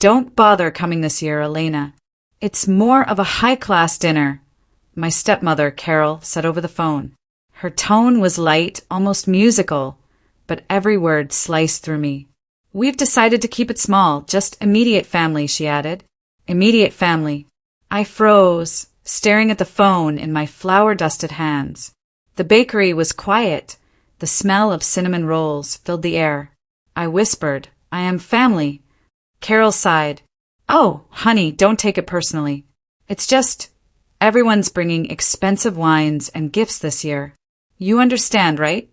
Don't bother coming this year, Elena. It's more of a high-class dinner, my stepmother, Carol, said over the phone. Her tone was light, almost musical, but every word sliced through me. We've decided to keep it small, just immediate family, she added. Immediate family. I froze, staring at the phone in my flour-dusted hands. The bakery was quiet. The smell of cinnamon rolls filled the air. I whispered, I am family. Carol sighed. Oh, honey, don't take it personally. It's just, everyone's bringing expensive wines and gifts this year. You understand, right?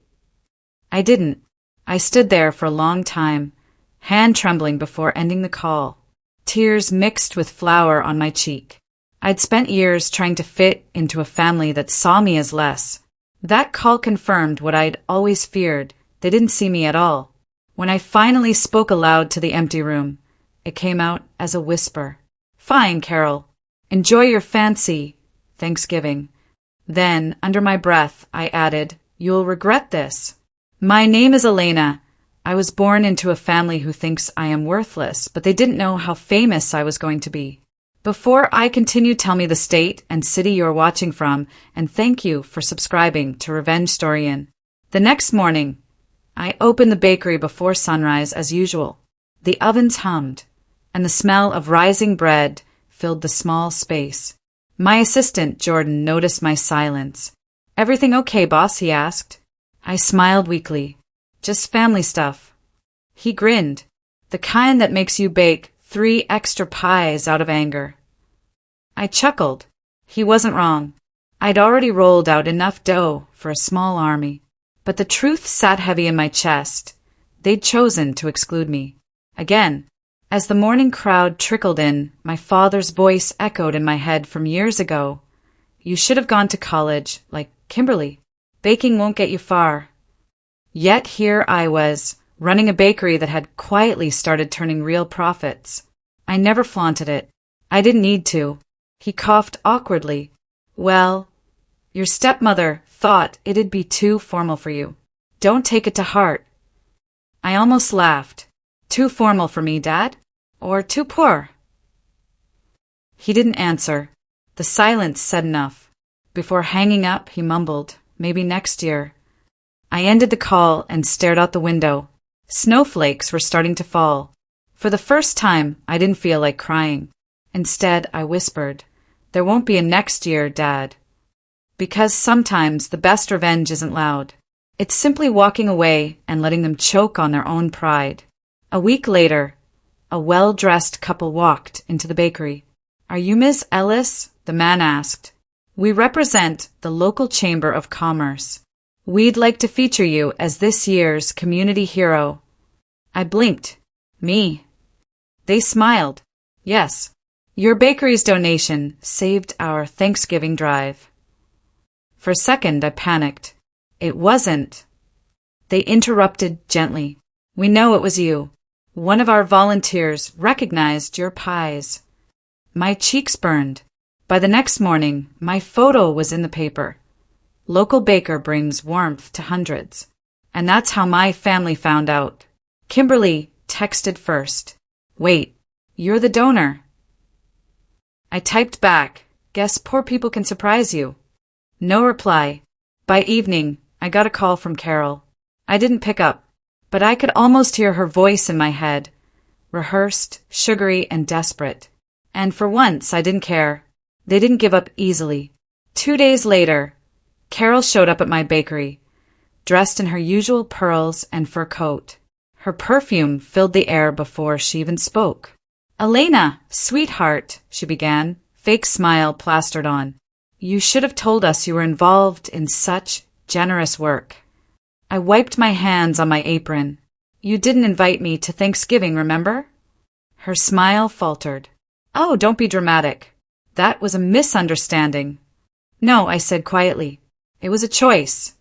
I didn't. I stood there for a long time, hand trembling before ending the call. Tears mixed with flour on my cheek. I'd spent years trying to fit into a family that saw me as less. That call confirmed what I'd always feared. They didn't see me at all. When I finally spoke aloud to the empty room, it came out as a whisper. Fine, Carol. Enjoy your fancy Thanksgiving. Then, under my breath, I added, You'll regret this. My name is Elena. I was born into a family who thinks I am worthless, but they didn't know how famous I was going to be. Before I continue, tell me the state and city you're watching from, and thank you for subscribing to Revenge Storyin. The next morning, I opened the bakery before sunrise as usual. The ovens hummed, and the smell of rising bread filled the small space. My assistant, Jordan, noticed my silence. Everything okay, boss? He asked. I smiled weakly. Just family stuff. He grinned. The kind that makes you bake 3 extra pies out of anger. I chuckled. He wasn't wrong. I'd already rolled out enough dough for a small army. But the truth sat heavy in my chest. They'd chosen to exclude me. Again. As the morning crowd trickled in, my father's voice echoed in my head from years ago. You should have gone to college, like Kimberly. Baking won't get you far. Yet here I was, running a bakery that had quietly started turning real profits. I never flaunted it. I didn't need to. He coughed awkwardly. Well, your stepmother thought it'd be too formal for you. Don't take it to heart. I almost laughed. Too formal for me, Dad? Or too poor? He didn't answer. The silence said enough. Before hanging up, he mumbled, maybe next year. I ended the call and stared out the window. Snowflakes were starting to fall. For the first time, I didn't feel like crying. Instead, I whispered, There won't be a next year, Dad. Because sometimes the best revenge isn't loud. It's simply walking away and letting them choke on their own pride. A week later, a well-dressed couple walked into the bakery. Are you Miss Ellis? The man asked. We represent the local Chamber of Commerce. We'd like to feature you as this year's community hero. I blinked. Me? They smiled. Yes. Your bakery's donation saved our Thanksgiving drive. For a second, I panicked. It wasn't. They interrupted gently. We know it was you. One of our volunteers recognized your pies. My cheeks burned. By the next morning, my photo was in the paper. Local baker brings warmth to hundreds. And that's how my family found out. Kimberly texted first. Wait, you're the donor. I typed back. Guess poor people can surprise you. No reply. By evening, I got a call from Carol. I didn't pick up, but I could almost hear her voice in my head. Rehearsed, sugary, and desperate. And for once, I didn't care. They didn't give up easily. 2 days later, Carol showed up at my bakery, dressed in her usual pearls and fur coat. Her perfume filled the air before she even spoke. Elena, sweetheart, she began, fake smile plastered on. You should have told us you were involved in such generous work. I wiped my hands on my apron. You didn't invite me to Thanksgiving, remember? Her smile faltered. Oh, don't be dramatic. That was a misunderstanding. No, I said quietly. It was a choice.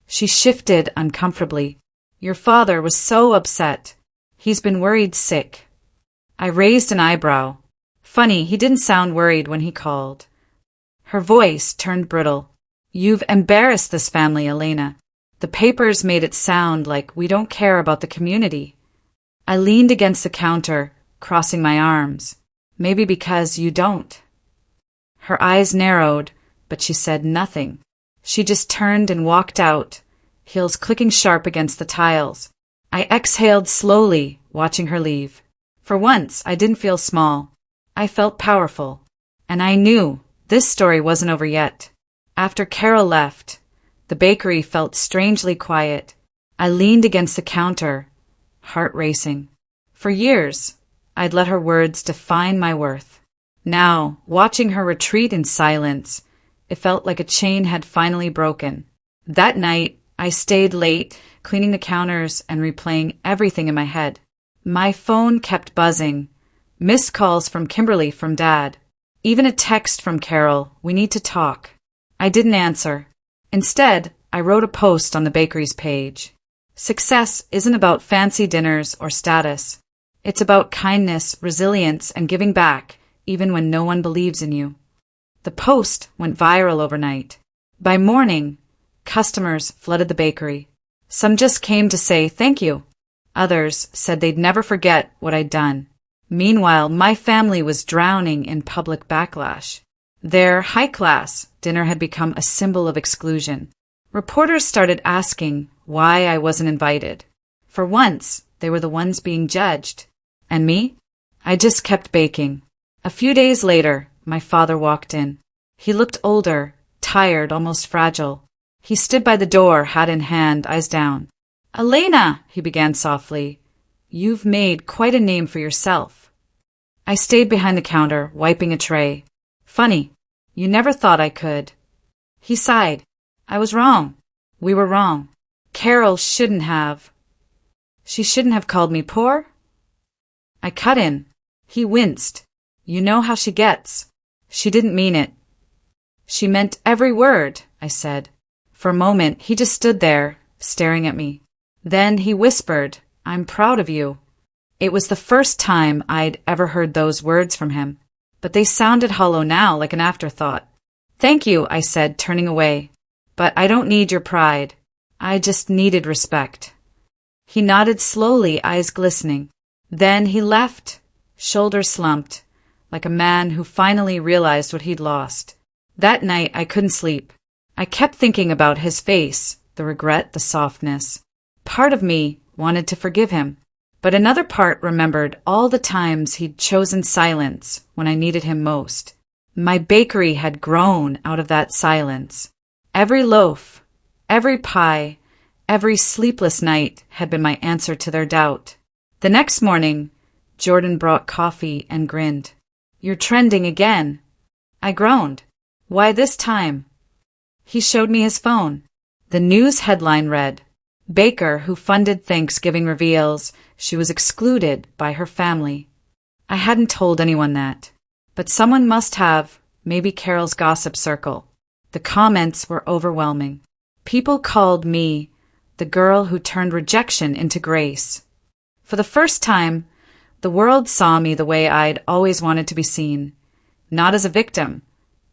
She shifted uncomfortably. Your father was so upset. He's been worried sick. I raised an eyebrow. Funny, he didn't sound worried when he called. Her voice turned brittle. You've embarrassed this family, Elena. The papers made it sound like we don't care about the community. I leaned against the counter, crossing my arms. Maybe because you don't. Her eyes narrowed, but she said nothing. She just turned and walked out, heels clicking sharp against the tiles. I exhaled slowly, watching her leave. For once, I didn't feel small. I felt powerful. And I knew this story wasn't over yet. After Carol left, the bakery felt strangely quiet. I leaned against the counter, heart racing. For years, I'd let her words define my worth. Now, watching her retreat in silence, it felt like a chain had finally broken. That night, I stayed late, cleaning the counters and replaying everything in my head. My phone kept buzzing. Missed calls from Kimberly from Dad. Even a text from Carol, "We need to talk." I didn't answer. Instead, I wrote a post on the bakery's page. Success isn't about fancy dinners or status. It's about kindness, resilience, and giving back, even when no one believes in you. The post went viral overnight. By morning, customers flooded the bakery. Some just came to say thank you. Others said they'd never forget what I'd done. Meanwhile, my family was drowning in public backlash. Their high-class dinner had become a symbol of exclusion. Reporters started asking why I wasn't invited. For once, they were the ones being judged. And me? I just kept baking. A few days later, my father walked in. He looked older, tired, almost fragile. He stood by the door, hat in hand, eyes down. "Elena," he began softly, "you've made quite a name for yourself." I stayed behind the counter, wiping a tray. "Funny, you never thought I could." He sighed. "I was wrong. We were wrong. Carol shouldn't have. She shouldn't have called me poor." I cut in. He winced. "You know how she gets. She didn't mean it." "She meant every word," I said. For a moment, he just stood there, staring at me. Then he whispered, "I'm proud of you." It was the first time I'd ever heard those words from him, but they sounded hollow now, like an afterthought. "Thank you," I said, turning away. "But I don't need your pride. I just needed respect." He nodded slowly, eyes glistening. Then he left, shoulders slumped, like a man who finally realized what he'd lost. That night I couldn't sleep. I kept thinking about his face, the regret, the softness. Part of me wanted to forgive him, but another part remembered all the times he'd chosen silence when I needed him most. My bakery had grown out of that silence. Every loaf, every pie, every sleepless night had been my answer to their doubt. The next morning, Jordan brought coffee and grinned. "You're trending again." I groaned. "Why this time?" He showed me his phone. The news headline read, "Baker who funded Thanksgiving reveals she was excluded by her family." I hadn't told anyone that, but someone must have, maybe Carol's gossip circle. The comments were overwhelming. People called me the girl who turned rejection into grace. For the first time, the world saw me the way I'd always wanted to be seen, not as a victim,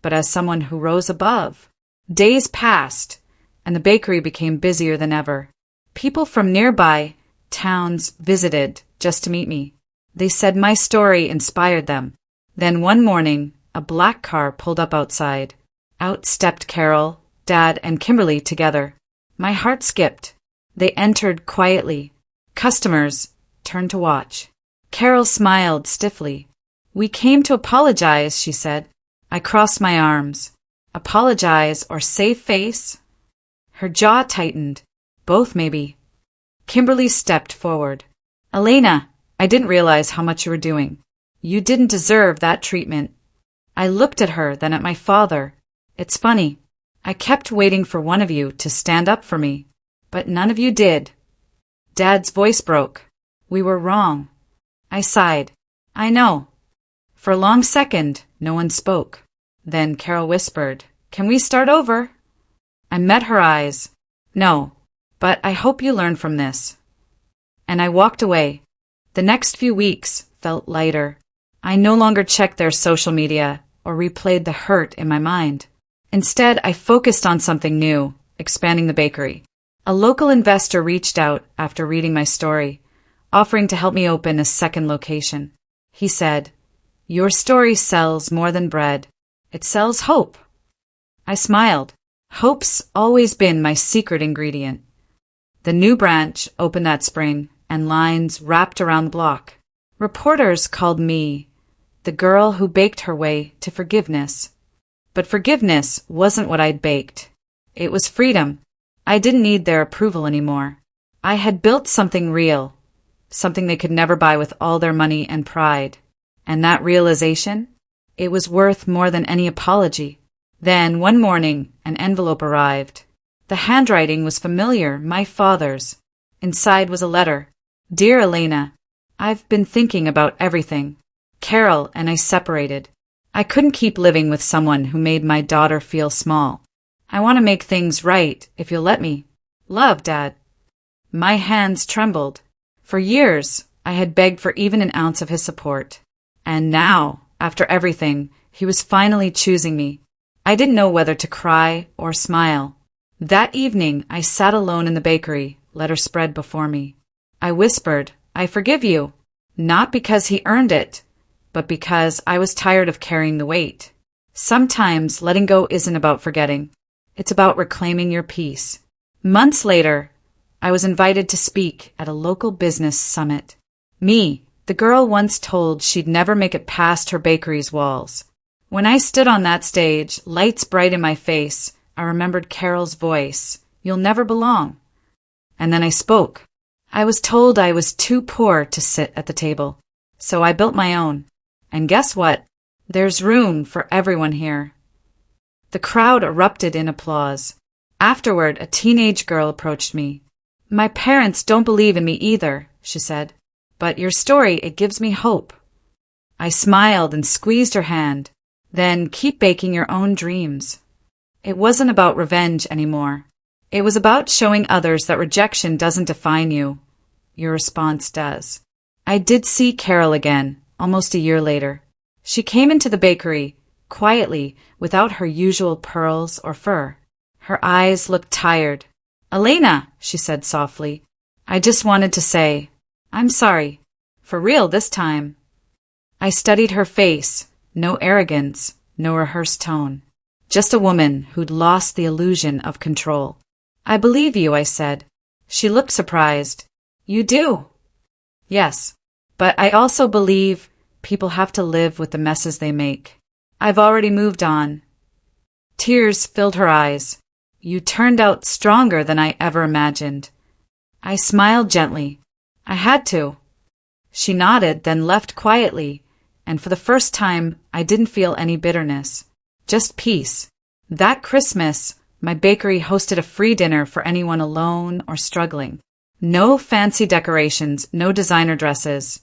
but as someone who rose above. Days passed, and the bakery became busier than ever. People from nearby towns visited just to meet me. They said my story inspired them. Then one morning, a black car pulled up outside. Out stepped Carol, Dad, and Kimberly together. My heart skipped. They entered quietly. Customers turned to watch. Carol smiled stiffly. "We came to apologize," she said. I crossed my arms. Apologize or save face? Her jaw tightened. Both, maybe. Kimberly stepped forward. "Elena, I didn't realize how much you were doing. You didn't deserve that treatment." I looked at her, then at my father. "It's funny. I kept waiting for one of you to stand up for me, but none of you did." Dad's voice broke. "We were wrong." I sighed. "I know." For a long second, no one spoke. Then Carol whispered, "Can we start over?" I met her eyes. "No, but I hope you learn from this." And I walked away. The next few weeks felt lighter. I no longer checked their social media or replayed the hurt in my mind. Instead, I focused on something new, expanding the bakery. A local investor reached out after reading my story, offering to help me open a second location. He said, "Your story sells more than bread. It sells hope." I smiled. Hope's always been my secret ingredient. The new branch opened that spring, and lines wrapped around the block. Reporters called me the girl who baked her way to forgiveness. But forgiveness wasn't what I'd baked. It was freedom. I didn't need their approval anymore. I had built something real, something they could never buy with all their money and pride. And that realization? It was worth more than any apology. Then, one morning, an envelope arrived. The handwriting was familiar, my father's. Inside was a letter. "Dear Elena, I've been thinking about everything. Carol and I separated. I couldn't keep living with someone who made my daughter feel small. I want to make things right, if you'll let me. Love, Dad." My hands trembled. For years, I had begged for even an ounce of his support. And now, after everything, he was finally choosing me. I didn't know whether to cry or smile. That evening, I sat alone in the bakery, letter spread before me. I whispered, "I forgive you," not because he earned it, but because I was tired of carrying the weight. Sometimes letting go isn't about forgetting. It's about reclaiming your peace. Months later, I was invited to speak at a local business summit. Me, the girl once told she'd never make it past her bakery's walls. When I stood on that stage, lights bright in my face, I remembered Carol's voice, "You'll never belong." And then I spoke. I was told I was too poor to sit at the table, so I built my own. And guess what? There's room for everyone here. The crowd erupted in applause. Afterward, a teenage girl approached me. "My parents don't believe in me either," she said. "But your story, it gives me hope." I smiled and squeezed her hand. "Then keep baking your own dreams." It wasn't about revenge anymore. It was about showing others that rejection doesn't define you. Your response does. I did see Carol again, almost a year later. She came into the bakery, quietly, without her usual pearls or fur. Her eyes looked tired. "Elena," she said softly, "I just wanted to say, I'm sorry. For real this time." I studied her face. No arrogance, no rehearsed tone. Just a woman who'd lost the illusion of control. "I believe you," I said. She looked surprised. "You do?" "Yes, but I also believe people have to live with the messes they make. I've already moved on." Tears filled her eyes. "You turned out stronger than I ever imagined." I smiled gently. "I had to." She nodded, then left quietly, and for the first time, I didn't feel any bitterness. Just peace. That Christmas, my bakery hosted a free dinner for anyone alone or struggling. No fancy decorations, no designer dresses.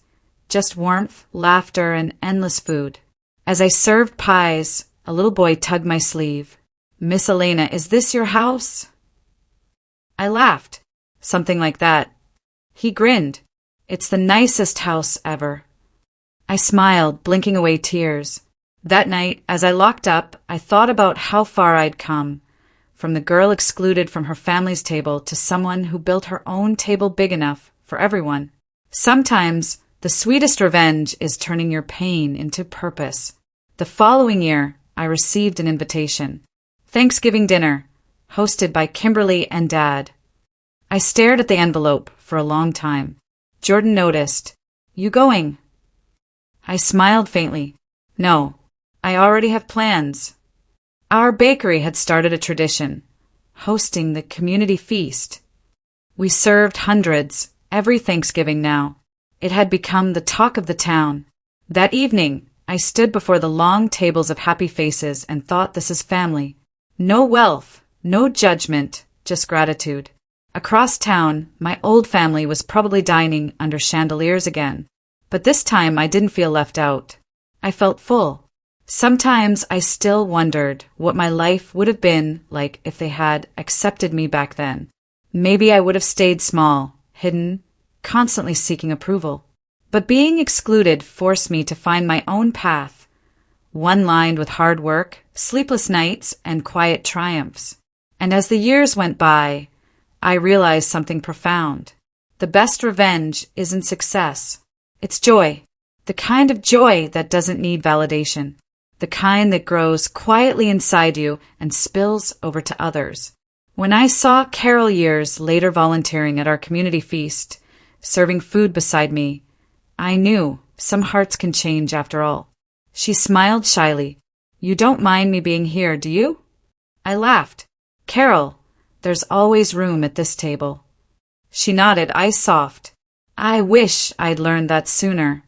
Just warmth, laughter, and endless food. As I served pies, a little boy tugged my sleeve. "Miss Elena, is this your house?" I laughed. Something like that. He grinned. "It's the nicest house ever." I smiled, blinking away tears. That night, as I locked up, I thought about how far I'd come. From the girl excluded from her family's table to someone who built her own table big enough for everyone. Sometimes, the sweetest revenge is turning your pain into purpose. The following year, I received an invitation. Thanksgiving dinner, hosted by Kimberly and Dad. I stared at the envelope for a long time. Jordan noticed. "You going?" I smiled faintly. "No, I already have plans." Our bakery had started a tradition, hosting the community feast. We served hundreds every Thanksgiving now. It had become the talk of the town. That evening, I stood before the long tables of happy faces and thought, this is family. No wealth, no judgment, just gratitude. Across town, my old family was probably dining under chandeliers again. But this time I didn't feel left out. I felt full. Sometimes I still wondered what my life would have been like if they had accepted me back then. Maybe I would have stayed small, hidden, constantly seeking approval. But being excluded forced me to find my own path, one lined with hard work, sleepless nights, and quiet triumphs. And as the years went by, I realized something profound. The best revenge isn't success. It's joy. The kind of joy that doesn't need validation. The kind that grows quietly inside you and spills over to others. When I saw Carol years later volunteering at our community feast, serving food beside me, I knew some hearts can change after all. She smiled shyly. You don't mind me being here, do you? I laughed. Carol, there's always room at this table. She nodded, eyes soft. I wish I'd learned that sooner.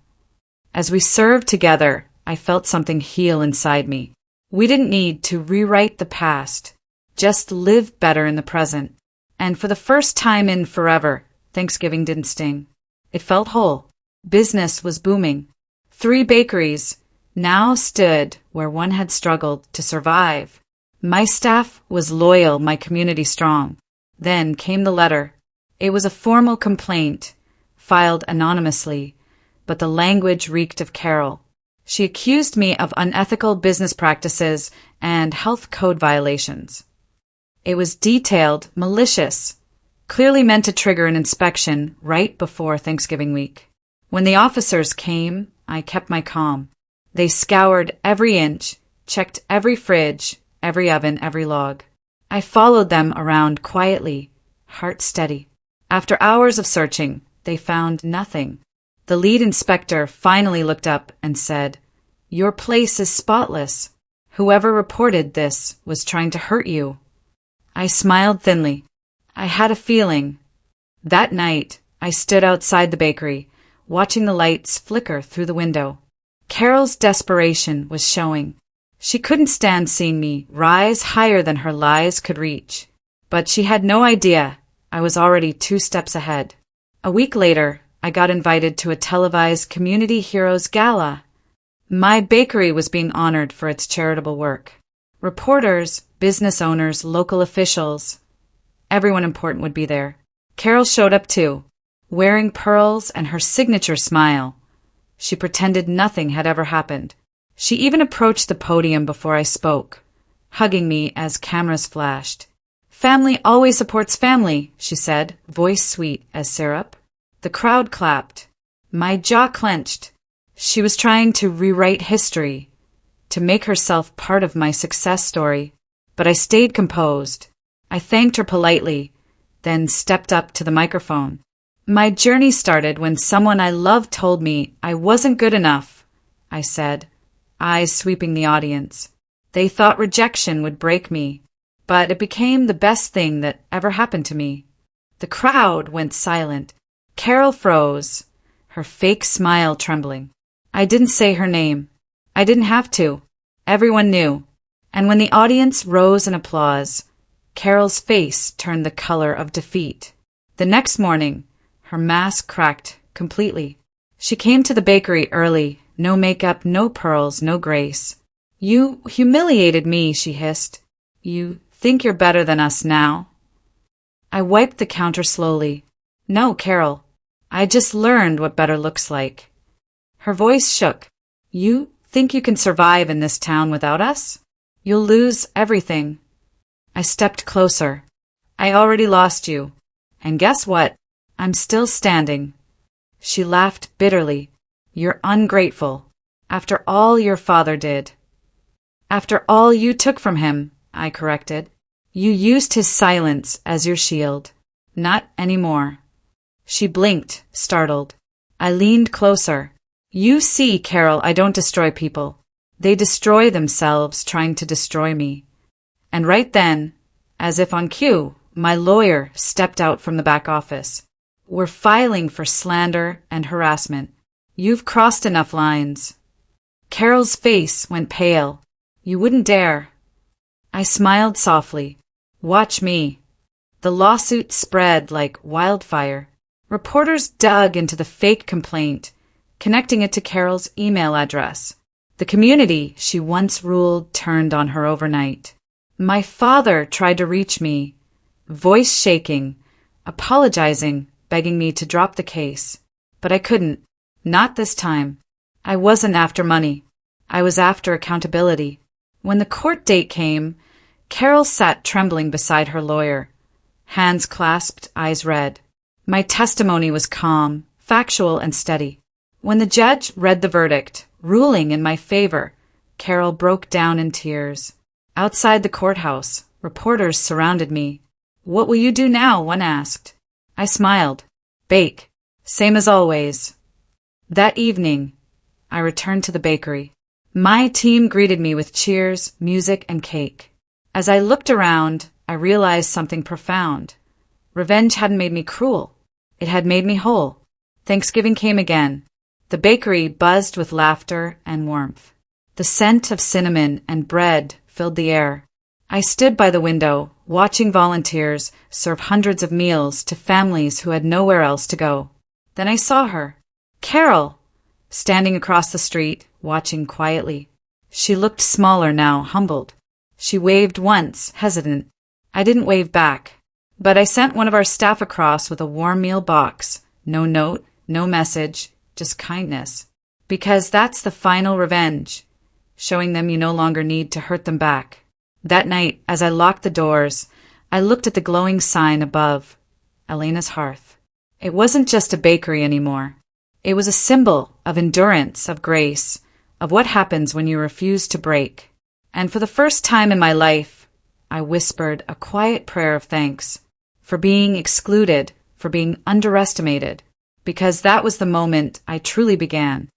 As we served together, I felt something heal inside me. We didn't need to rewrite the past, just live better in the present. And for the first time in forever, Thanksgiving didn't sting. It felt whole. Business was booming. 3 bakeries now stood where one had struggled to survive. My staff was loyal, my community strong. Then came the letter. It was a formal complaint, filed anonymously, but the language reeked of Carol. She accused me of unethical business practices and health code violations. It was detailed, malicious, clearly meant to trigger an inspection right before Thanksgiving week. When the officers came, I kept my calm. They scoured every inch, checked every fridge, every oven, every log. I followed them around quietly, heart steady. After hours of searching, they found nothing. The lead inspector finally looked up and said, Your place is spotless. Whoever reported this was trying to hurt you. I smiled thinly. I had a feeling. That night, I stood outside the bakery, watching the lights flicker through the window. Carol's desperation was showing. She couldn't stand seeing me rise higher than her lies could reach. But she had no idea I was already 2 steps ahead. A week later, I got invited to a televised Community Heroes Gala. My bakery was being honored for its charitable work. Reporters, business owners, local officials, everyone important would be there. Carol showed up too, wearing pearls and her signature smile. She pretended nothing had ever happened. She even approached the podium before I spoke, hugging me as cameras flashed. Family always supports family, she said, voice sweet as syrup. The crowd clapped. My jaw clenched. She was trying to rewrite history, to make herself part of my success story. But I stayed composed. I thanked her politely, then stepped up to the microphone. My journey started when someone I loved told me I wasn't good enough, I said, eyes sweeping the audience. They thought rejection would break me, but it became the best thing that ever happened to me. The crowd went silent. Carol froze, her fake smile trembling. I didn't say her name. I didn't have to. Everyone knew. And when the audience rose in applause, Carol's face turned the color of defeat. The next morning, her mask cracked completely. She came to the bakery early, no makeup, no pearls, no grace. You humiliated me, she hissed. You think you're better than us now? I wiped the counter slowly. No, Carol. I just learned what better looks like. Her voice shook. You think you can survive in this town without us? You'll lose everything. I stepped closer. I already lost you. And guess what? I'm still standing. She laughed bitterly. You're ungrateful. After all your father did. After all you took from him, I corrected. You used his silence as your shield. Not anymore. She blinked, startled. I leaned closer. You see, Carol, I don't destroy people. They destroy themselves trying to destroy me. And right then, as if on cue, my lawyer stepped out from the back office. We're filing for slander and harassment. You've crossed enough lines. Carol's face went pale. You wouldn't dare. I smiled softly. Watch me. The lawsuit spread like wildfire. Reporters dug into the fake complaint, connecting it to Carol's email address. The community she once ruled turned on her overnight. My father tried to reach me, voice shaking, apologizing, begging me to drop the case. But I couldn't. Not this time. I wasn't after money. I was after accountability. When the court date came, Carol sat trembling beside her lawyer, hands clasped, eyes red. My testimony was calm, factual, and steady. When the judge read the verdict, ruling in my favor, Carol broke down in tears. Outside the courthouse, reporters surrounded me. "What will you do now?" one asked. I smiled. "Bake. Same as always." That evening, I returned to the bakery. My team greeted me with cheers, music, and cake. As I looked around, I realized something profound. Revenge hadn't made me cruel. It had made me whole. Thanksgiving came again. The bakery buzzed with laughter and warmth. The scent of cinnamon and bread filled the air. I stood by the window, watching volunteers serve hundreds of meals to families who had nowhere else to go. Then I saw her, Carol, standing across the street, watching quietly. She looked smaller now, humbled. She waved once, hesitant. I didn't wave back, but I sent one of our staff across with a warm meal box. No note, no message, just kindness. Because that's the final revenge, showing them you no longer need to hurt them back. That night, as I locked the doors, I looked at the glowing sign above, Elena's hearth. It wasn't just a bakery anymore. It was a symbol of endurance, of grace, of what happens when you refuse to break. And for the first time in my life, I whispered a quiet prayer of thanks for being excluded, for being underestimated, because that was the moment I truly began